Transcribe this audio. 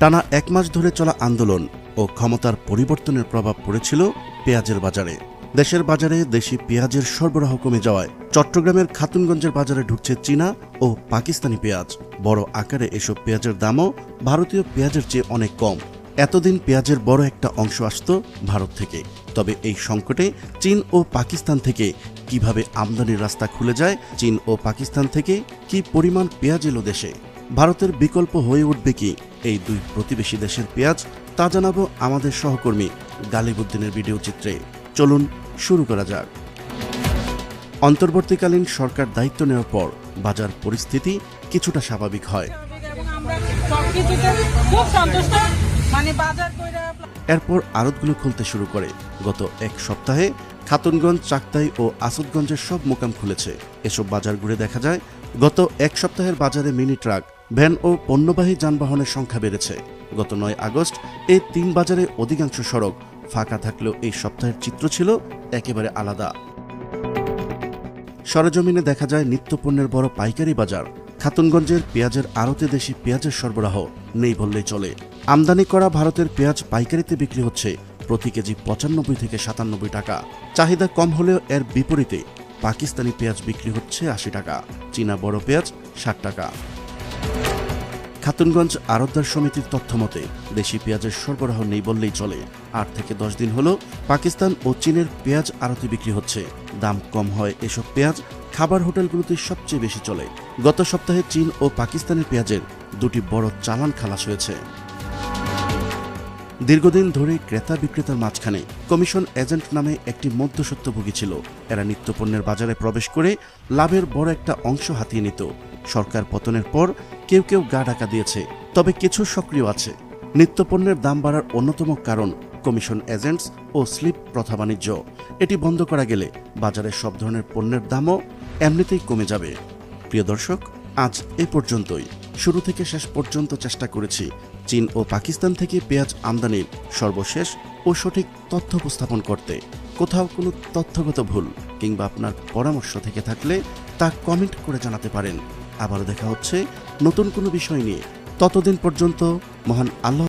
টানা ১ মাস ধরে চলা আন্দোলন ও ক্ষমতার পরিবর্তনের প্রভাব পড়েছিল পেঁয়াজের বাজারে। দেশের বাজারে দেশি পেঁয়াজের সরবরাহ কমে যাওয়ায় চট্টগ্রামের খাতুনগঞ্জের বাজারে ঢুকছে চীনা ও পাকিস্তানি পেঁয়াজ। বড় আকারে এসব পেঁয়াজের দামও ভারতীয় পেঁয়াজের চেয়ে অনেক কম। এতদিন পেঁয়াজের বড় একটা অংশ আসত ভারত থেকে। তবে এই সংকটে চীন ও পাকিস্তান থেকে কিভাবে আমদানির রাস্তা খুলে যায়, চীন ও পাকিস্তান থেকে কি পরিমাণ পেঁয়াজ এলো দেশে, ভারতের বিকল্প হয়ে উঠবে কি এই দুই প্রতিবেশী দেশের পেঁয়াজ, তা জানাবো আমাদের সহকর্মী গালিবউদ্দিনের ভিডিও চিত্রে। চলুন শুরু করা যাক। অন্তর্বর্তীকালীন সরকার দায়িত্ব নেওয়ার পর বাজার পরিস্থিতি কিছুটা স্বাভাবিক হয়। এরপর আড়তগুলো খুলতে শুরু করে। গত এক সপ্তাহে খাতুনগঞ্জ, চাকতাই ও আসাদগঞ্জের সব মোকাম খুলেছে। এসব বাজার ঘুরে দেখা যায় গত এক সপ্তাহের বাজারে মিনি ট্রাক, ভ্যান ও পণ্যবাহী যানবাহনের সংখ্যা বেড়েছে। গত ৯ আগস্ট এই ৩ বাজারে অধিকাংশ সড়ক ফাঁকা থাকলেও এই সপ্তাহের চিত্র ছিল একেবারে আলাদা। সরেজমিনে দেখা যায় নিত্যপণ্যের বড় পাইকারি বাজার। খাতুনগঞ্জের পেঁয়াজের আড়তে দেশি পেঁয়াজের সরবরাহ নেই বললেই চলে। আমদানি করা ভারতের পেঁয়াজ পাইকারিতে বিক্রি হচ্ছে প্রতি কেজি ৯৫ থেকে ৯৭ টাকা। চাহিদা কম হলেও এর বিপরীতে পাকিস্তানি পেঁয়াজ বিক্রি হচ্ছে ৮০ টাকা, চীনা বড় পেঁয়াজ ৬০ টাকা। খাতুনগঞ্জ আড়তদার সমিতির তথ্য মতে দেশি পেঁয়াজের সরবরাহ নেই বললেই চলে। ৮ থেকে ১০ দিন হলো পাকিস্তান ও চীনের পেঁয়াজ আড়তে বিক্রি হচ্ছে। দাম কম হয় এসব পেঁয়াজ খাবার হোটেলগুলোতে সবচেয়ে বেশি চলে। গত সপ্তাহে চীন ও পাকিস্তানের পেঁয়াজের দুটি বড় চালান খালাস হয়েছে। দীর্ঘদিন ধরে ক্রেতা বিক্রেতার মাঝখানে কমিশন এজেন্ট নামে একটি মধ্যস্বত্বভোগী ছিল। এরা নিত্যপণ্যের বাজারে প্রবেশ করে লাভের বড় একটা অংশ হাতিয়ে নিত। সরকার পতনের পর কেউ কেউ গা ঢাকা দিয়েছে, তবে কিছু সক্রিয় আছে। নিত্যপণ্যের দাম বাড়ার অন্যতম কারণ কমিশন এজেন্টস ও স্লিপ প্রথা বাণিজ্য। এটি বন্ধ করা গেলে বাজারে সব ধরনের পণ্যের দামও এমনিতেই কমে যাবে। প্রিয় দর্শক, আজ এ পর্যন্তই। শুরু থেকে শেষ পর্যন্ত চেষ্টা করেছি চীন ও পাকিস্তান থেকে পেঁয়াজ আমদানির সর্বশেষ ও সঠিক তথ্য উপস্থাপন করতে। কোথাও কোনো তথ্যগত ভুল কিংবা আপনার পরামর্শ থেকে থাকলে তা কমেন্ট করে জানাতে পারেন। আবারও দেখা হচ্ছে নতুন কোনো বিষয় নিয়ে। ততদিন পর্যন্ত মহান আল্লাহ